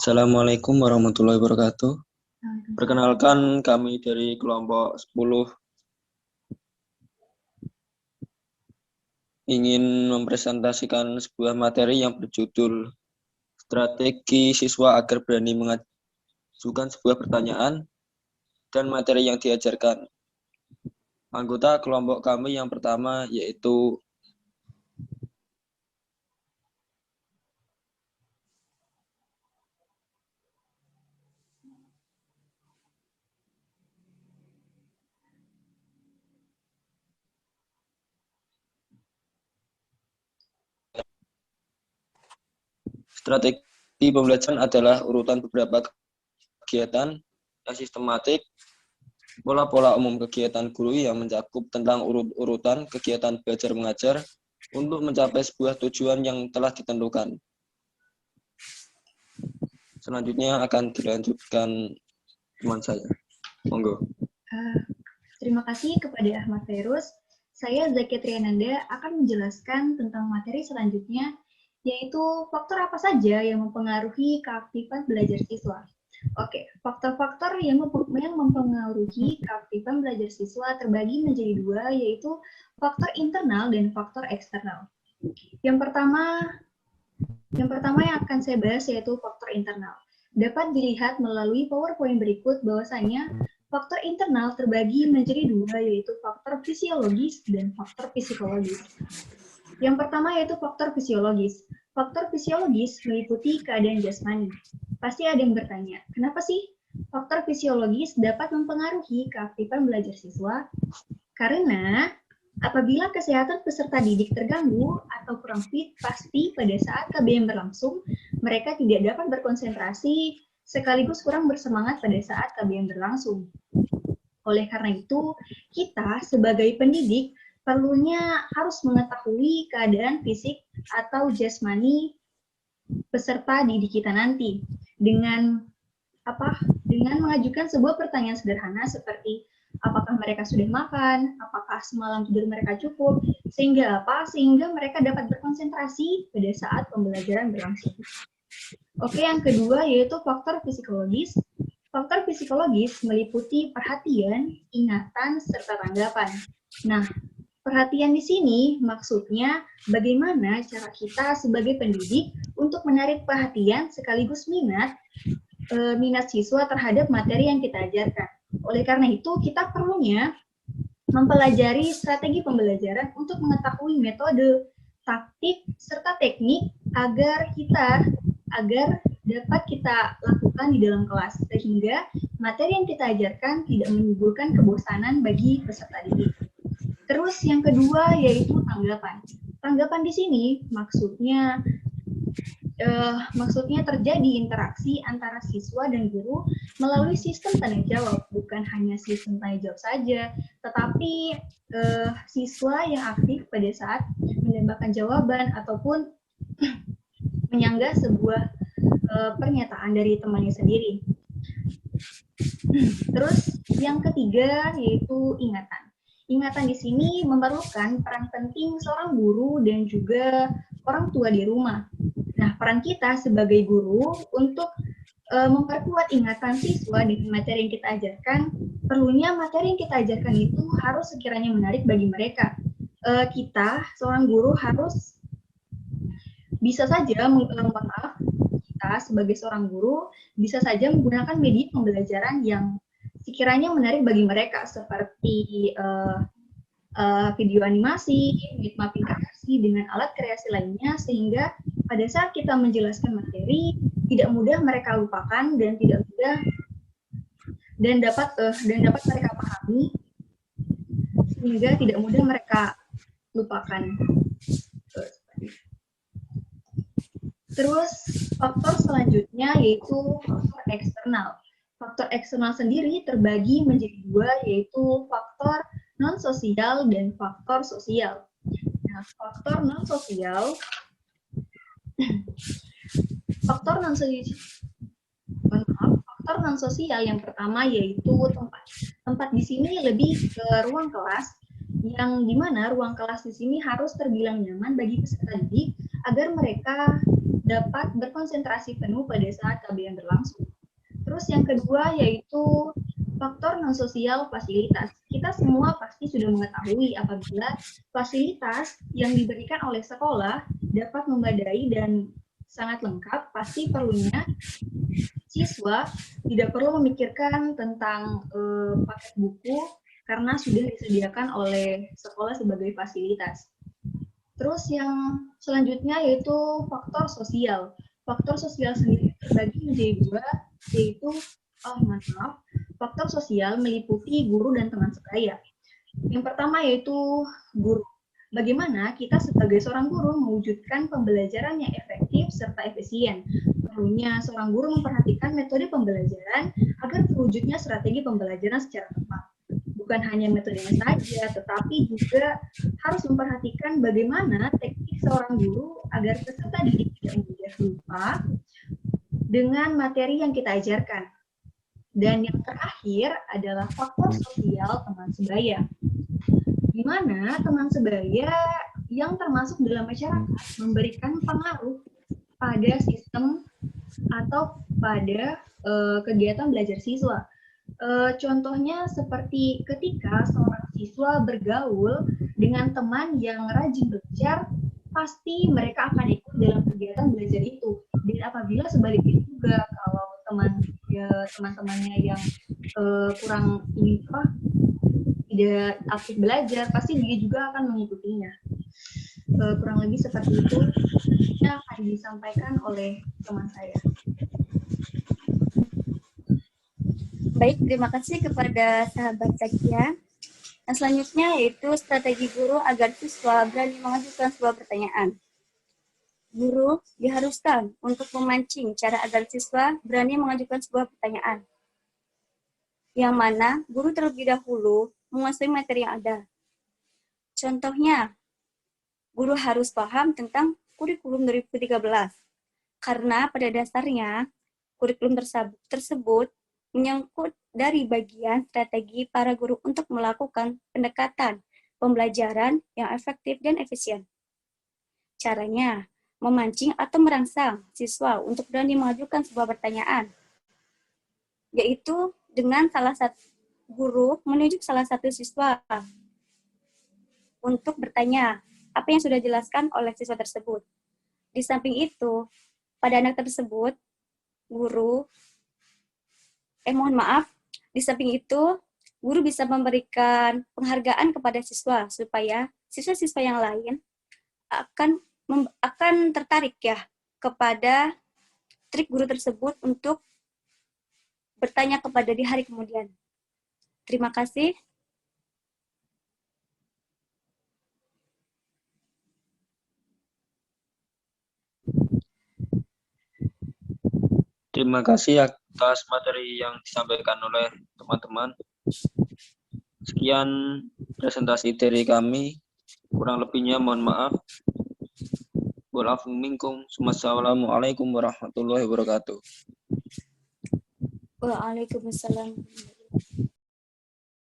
Assalamualaikum warahmatullahi wabarakatuh. Waalaikumsalam. Perkenalkan kami dari kelompok 10 ingin mempresentasikan sebuah materi yang berjudul Strategi Siswa Agar Berani Mengajukan Sebuah Pertanyaan dan Materi yang Diajarkan. Anggota kelompok kami yang pertama yaitu strategi pembelajaran adalah urutan beberapa kegiatan yang sistematik, pola-pola umum kegiatan guru yang mencakup tentang urut-urutan kegiatan belajar mengajar untuk mencapai sebuah tujuan yang telah ditentukan. Selanjutnya akan dilanjutkan teman saya. Monggo. Terima kasih kepada Ahmad Fairuz. Saya Zakia Triananda akan menjelaskan tentang materi selanjutnya, yaitu faktor apa saja yang mempengaruhi keaktifan belajar siswa. Oke, faktor-faktor yang mempengaruhi keaktifan belajar siswa terbagi menjadi dua, yaitu faktor internal dan faktor eksternal. Yang pertama yang akan saya bahas yaitu faktor internal. Dapat dilihat melalui PowerPoint berikut bahwasanya faktor internal terbagi menjadi dua, yaitu faktor fisiologis dan faktor psikologis. Yang pertama yaitu faktor fisiologis. Faktor fisiologis meliputi keadaan jasmani. Pasti ada yang bertanya, kenapa sih faktor fisiologis dapat mempengaruhi keaktifan belajar siswa? Karena apabila kesehatan peserta didik terganggu atau kurang fit, pasti pada saat KBM berlangsung, mereka tidak dapat berkonsentrasi, sekaligus kurang bersemangat pada saat KBM berlangsung. Oleh karena itu, kita sebagai pendidik perlunya harus mengetahui keadaan fisik atau jasmani peserta didik kita nanti dengan mengajukan sebuah pertanyaan sederhana seperti apakah mereka sudah makan, apakah semalam tidur mereka cukup, sehingga mereka dapat berkonsentrasi pada saat pembelajaran berlangsung. Oke, yang kedua yaitu faktor psikologis. Faktor psikologis meliputi perhatian, ingatan, serta tanggapan. Nah, perhatian di sini maksudnya bagaimana cara kita sebagai pendidik untuk menarik perhatian sekaligus minat siswa terhadap materi yang kita ajarkan. Oleh karena itu, kita perlunya mempelajari strategi pembelajaran untuk mengetahui metode, taktik, serta teknik agar dapat kita lakukan di dalam kelas, sehingga materi yang kita ajarkan tidak menimbulkan kebosanan bagi peserta didik. Terus yang kedua yaitu tanggapan. Tanggapan di sini maksudnya terjadi interaksi antara siswa dan guru melalui sistem tanya jawab, bukan hanya sistem tanya jawab saja, tetapi siswa yang aktif pada saat menambahkan jawaban ataupun menyanggah sebuah pernyataan dari temannya sendiri. Terus yang ketiga yaitu ingatan. Ingatan di sini memerlukan peran penting seorang guru dan juga orang tua di rumah. Nah, peran kita sebagai guru untuk memperkuat ingatan siswa dengan materi yang kita ajarkan, perlunya materi yang kita ajarkan itu harus sekiranya menarik bagi mereka. Kita, seorang guru harus bisa saja, kita sebagai seorang guru bisa saja menggunakan media pembelajaran yang sekiranya menarik bagi mereka seperti video animasi, mapping kreasi dengan alat kreasi lainnya, sehingga pada saat kita menjelaskan materi tidak mudah mereka lupakan dan dapat mereka pahami, sehingga tidak mudah mereka lupakan. Terus faktor selanjutnya yaitu faktor eksternal. Faktor eksternal sendiri terbagi menjadi dua, yaitu faktor non-sosial dan faktor sosial. Nah, faktor non-sosial yang pertama yaitu tempat. Tempat di sini lebih ke ruang kelas, yang dimana ruang kelas di sini harus terbilang nyaman bagi peserta didik agar mereka dapat berkonsentrasi penuh pada saat KBM berlangsung. Terus yang kedua yaitu faktor non-sosial fasilitas. Kita semua pasti sudah mengetahui apabila fasilitas yang diberikan oleh sekolah dapat memadai dan sangat lengkap, pasti perlunya siswa tidak perlu memikirkan tentang paket buku karena sudah disediakan oleh sekolah sebagai fasilitas. Terus yang selanjutnya yaitu faktor sosial. Faktor sosial sendiri terbagi menjadi dua, yaitu faktor sosial meliputi guru dan teman sebaya. Yang pertama yaitu guru. Bagaimana kita sebagai seorang guru mewujudkan pembelajaran yang efektif serta efisien. Perlunya seorang guru memperhatikan metode pembelajaran agar terwujudnya strategi pembelajaran secara tepat. Bukan hanya metodenya saja, tetapi juga harus memperhatikan bagaimana teknik seorang guru agar peserta didik tidak mudah lupa dengan materi yang kita ajarkan. Dan yang terakhir adalah faktor sosial teman sebaya. Di mana teman sebaya yang termasuk dalam masyarakat memberikan pengaruh pada sistem atau pada kegiatan belajar siswa. Contohnya seperti ketika seorang siswa bergaul dengan teman yang rajin belajar, pasti mereka akan ikut dalam kegiatan belajar itu. Dan apabila sebaliknya juga kalau teman-temannya yang kurang tidak aktif belajar, pasti dia juga akan mengikutinya. Kurang lebih seperti itu yang akan disampaikan oleh teman saya. Baik, terima kasih kepada sahabat Zakia. Yang selanjutnya yaitu strategi guru agar siswa berani mengajukan sebuah pertanyaan. Guru diharuskan untuk memancing cara agar siswa berani mengajukan sebuah pertanyaan. Yang mana guru terlebih dahulu menguasai materi yang ada. Contohnya, guru harus paham tentang kurikulum 2013. Karena pada dasarnya, kurikulum tersebut menyangkut dari bagian strategi para guru untuk melakukan pendekatan pembelajaran yang efektif dan efisien. Caranya, memancing atau merangsang siswa untuk berani mengajukan sebuah pertanyaan, yaitu dengan salah satu guru menunjuk salah satu siswa untuk bertanya apa yang sudah dijelaskan oleh siswa tersebut. Di samping itu, pada anak tersebut, di samping itu, guru bisa memberikan penghargaan kepada siswa supaya siswa-siswa yang lain akan tertarik ya kepada trik guru tersebut untuk bertanya kepada di hari kemudian. Terima kasih. Terima kasih atas materi yang disampaikan oleh teman-teman. Sekian presentasi dari kami. Kurang lebihnya mohon maaf. Wassalamualaikum warahmatullahi wabarakatuh. Waalaikumsalam.